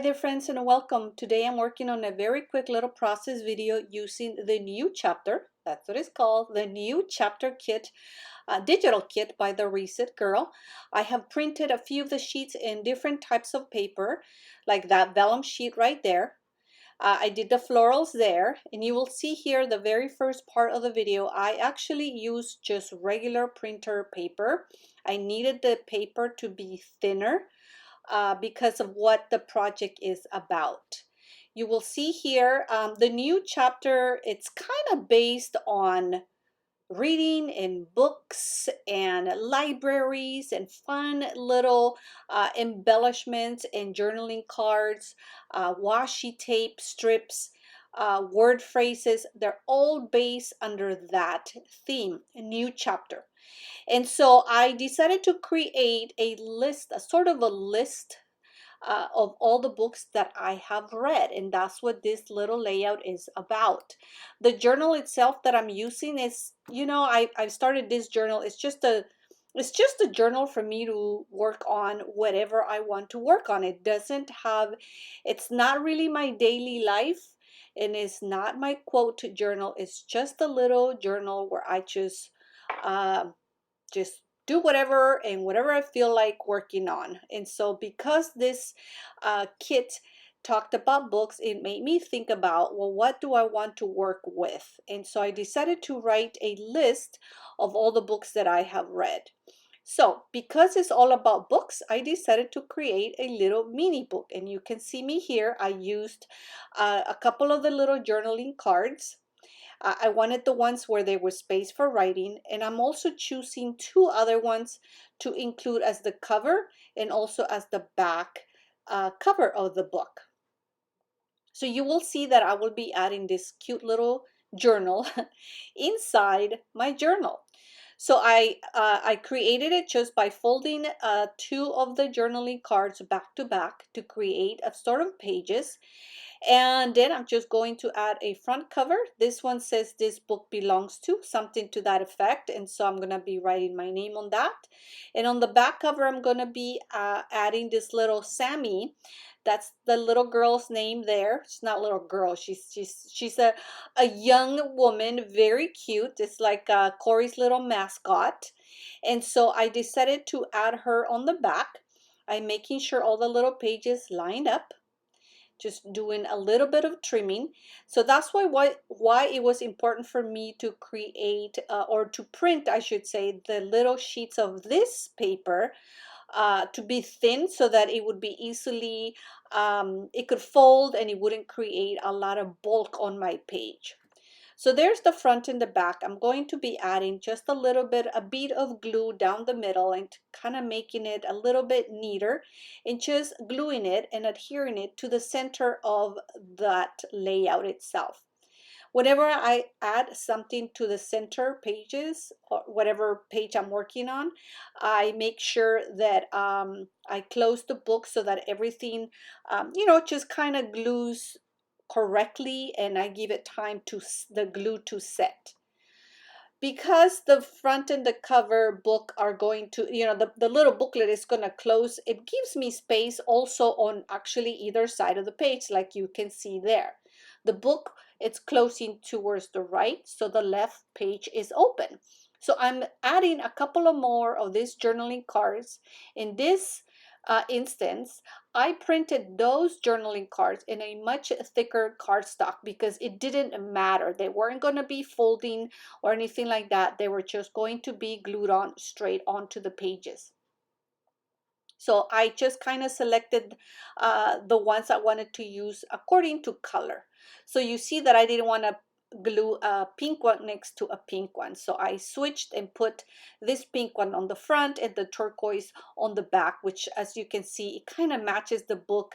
there friends, and welcome. Today I'm working on a very quick little process video using the new chapter. That's what it's called, the new chapter kit, digital kit by the Reset Girl. I have printed a few of the sheets in different types of paper, like that vellum sheet right there. I did the florals there, and you will see here the very first part of the video. I actually used just regular printer paper. I needed the paper to be thinner because of what the project is about. You will see here the new chapter. It's kind of based on reading in books and libraries and fun little embellishments and journaling cards, washi tape strips, word phrases. They're all based under that theme, a new chapter. And so I decided to create a list, a sort of a list of all the books that I have read, and that's what this little layout is about. The journal itself that I'm using is, I've started this journal. It's just a journal for me to work on whatever I want to work on. It's not really my daily life, and it's not my quote journal. It's just a little journal where I just do whatever and whatever I feel like working on. And so because this kit talked about books, it made me think about, well, what do I want to work with? And so I decided to write a list of all the books that I have read. So because it's all about books, I decided to create a little mini book. And you can see me here. I used a couple of the little journaling cards. I wanted the ones where there was space for writing, and I'm also choosing two other ones to include as the cover and also as the back cover of the book. So you will see that I will be adding this cute little journal inside my journal. So I created it just by folding two of the journaling cards back to back to create a sort of pages. And then I'm just going to add a front cover. This one says this book belongs to, something to that effect. And so I'm going to be writing my name on that. And on the back cover, I'm going to be adding this little Sammy. That's the little girl's name there. She's not a little girl. She's a young woman, very cute. It's like Corey's little mascot. And so I decided to add her on the back. I'm making sure all the little pages lined up, just doing a little bit of trimming. So that's why it was important for me to create or to print, I should say, the little sheets of this paper to be thin so that it would be easily, it could fold and it wouldn't create a lot of bulk on my page. So there's the front and the back. I'm going to be adding just a bead of glue down the middle and kind of making it a little bit neater and just gluing it and adhering it to the center of that layout itself. Whenever I add something to the center pages or whatever page I'm working on, I make sure that I close the book so that everything, just kind of glues correctly, and I give it time to the glue to set. Because the front and the cover book are going to, the little booklet is going to close, it gives me space also on actually either side of the page, like you can see there. The book, it's closing towards the right, so the left page is open. So I'm adding a couple of more of these journaling cards. In this instance, I printed those journaling cards in a much thicker cardstock because it didn't matter. They weren't going to be folding or anything like that. They were just going to be glued on straight onto the pages. So I just kind of selected the ones I wanted to use according to color. So you see that I didn't want to glue a pink one next to a pink one. So I switched and put this pink one on the front and the turquoise on the back, which, as you can see, it kind of matches the book,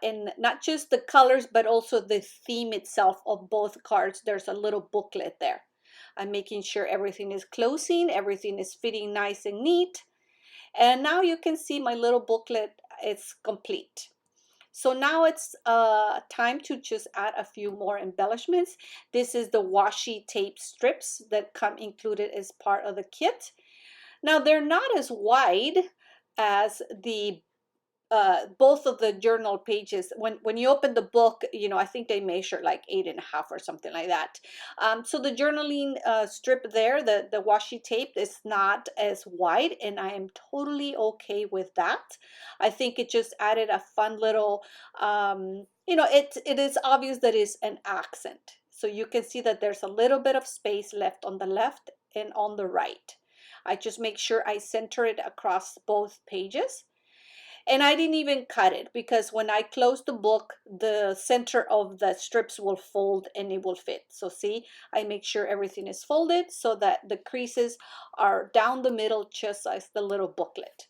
and not just the colors, but also the theme itself of both cards. There's a little booklet there. I'm making sure everything is closing, everything is fitting nice and neat. And now you can see my little booklet is complete. So now it's time to just add a few more embellishments. This is the washi tape strips that come included as part of the kit. Now they're not as wide as the both of the journal pages, when you open the book, I think they measure like 8.5 or something like that. So the journaling strip there, the washi tape, is not as wide, and I am totally okay with that. I think it just added a fun little, it is obvious that it's an accent, so you can see that there's a little bit of space left on the left and on the right. I just make sure I center it across both pages. And I didn't even cut it, because when I close the book, the center of the strips will fold and it will fit. So see, I make sure everything is folded so that the creases are down the middle, just as the little booklet.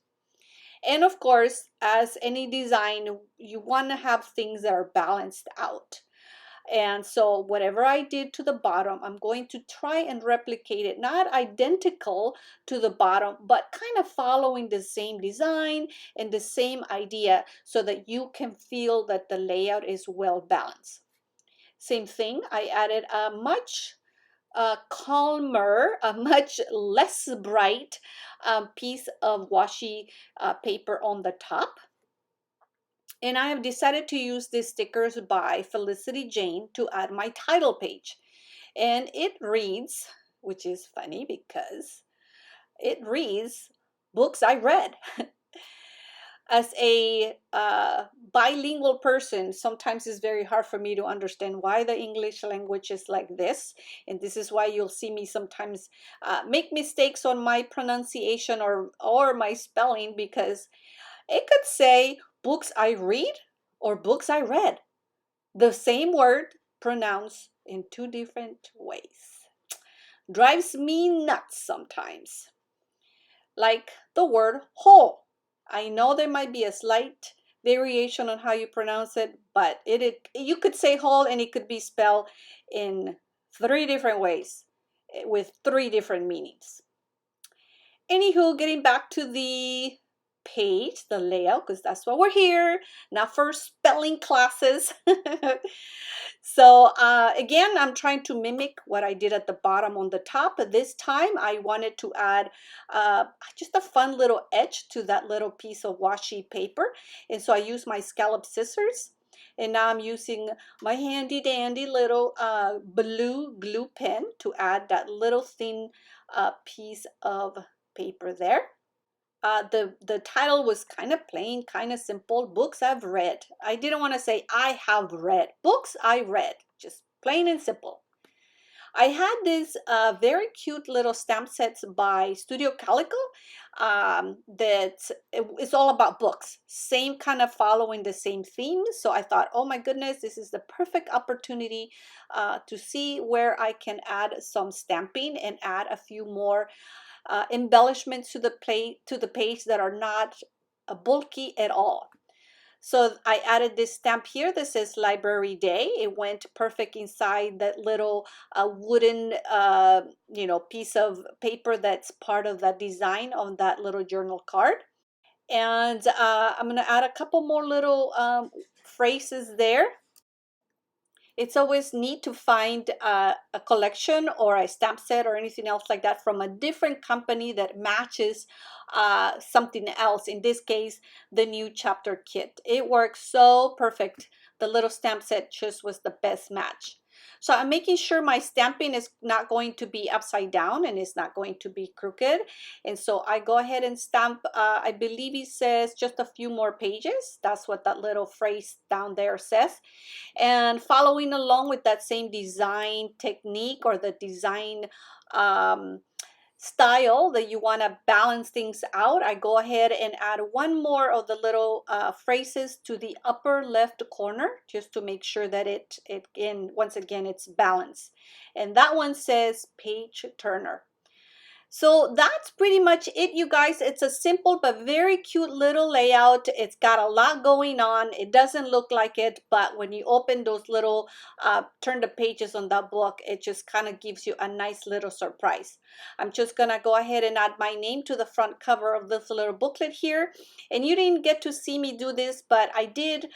And of course, as any design, you want to have things that are balanced out. And so whatever I did to the bottom, I'm going to try and replicate it, not identical to the bottom, but kind of following the same design and the same idea, so that you can feel that the layout is well balanced. Same thing, I added a much calmer, a much less bright piece of washi paper on the top. And I have decided to use these stickers by Felicity Jane to add my title page. And it reads, which is funny because it reads, Books I Read. As a bilingual person, sometimes it's very hard for me to understand why the English language is like this. And this is why you'll see me sometimes make mistakes on my pronunciation or my spelling, because it could say books I read or books I read. The same word pronounced in two different ways. Drives me nuts sometimes. Like the word whole. I know there might be a slight variation on how you pronounce it, but you could say whole and it could be spelled in 3 different ways with 3 different meanings. Anywho, getting back to the page, the layout, because that's why we're here, not for spelling classes. So again, I'm trying to mimic what I did at the bottom on the top, but this time I wanted to add just a fun little edge to that little piece of washi paper. And so I used my scallop scissors. And now I'm using my handy dandy little blue glue pen to add that little thin piece of paper there. The title was kind of plain, kind of simple. Books I've read. I didn't want to say I have read. Books I read. Just plain and simple. I had this very cute little stamp sets by Studio Calico that it's all about books. Same kind of following the same theme. So I thought, oh my goodness, this is the perfect opportunity to see where I can add some stamping and add a few more embellishments to the page that are not bulky at all. So I added this stamp here that says Library Day. It went perfect inside that little wooden piece of paper that's part of the design on that little journal card. And I'm going to add a couple more little phrases there. It's always neat to find a collection or a stamp set or anything else like that from a different company that matches something else. In this case, the new chapter kit. It works so perfect. The little stamp set just was the best match. So I'm making sure my stamping is not going to be upside down and it's not going to be crooked. And so I go ahead and stamp, I believe it says just a few more pages. That's what that little phrase down there says. And following along with that same design technique or the design style that you want to balance things out, I go ahead and add one more of the little phrases to the upper left corner, just to make sure that once again it's balanced. And that one says page turner. So that's pretty much it, you guys. It's a simple but very cute little layout. It's got a lot going on. It doesn't look like it, but when you open those little turn the pages on that book, it just kind of gives you a nice little surprise. I'm just gonna go ahead and add my name to the front cover of this little booklet here. And you didn't get to see me do this, but I did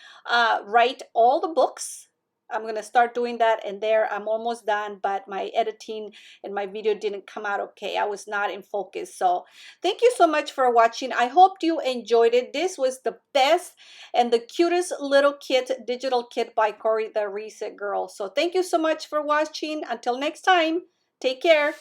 write all the books I'm gonna start doing that, and there I'm almost done, but my editing and my video didn't come out okay. I was not in focus. So thank you so much for watching. I hope you enjoyed it. This was the best and the cutest little kit, digital kit by Corey the Reset Girl. So thank you so much for watching. Until next time, take care.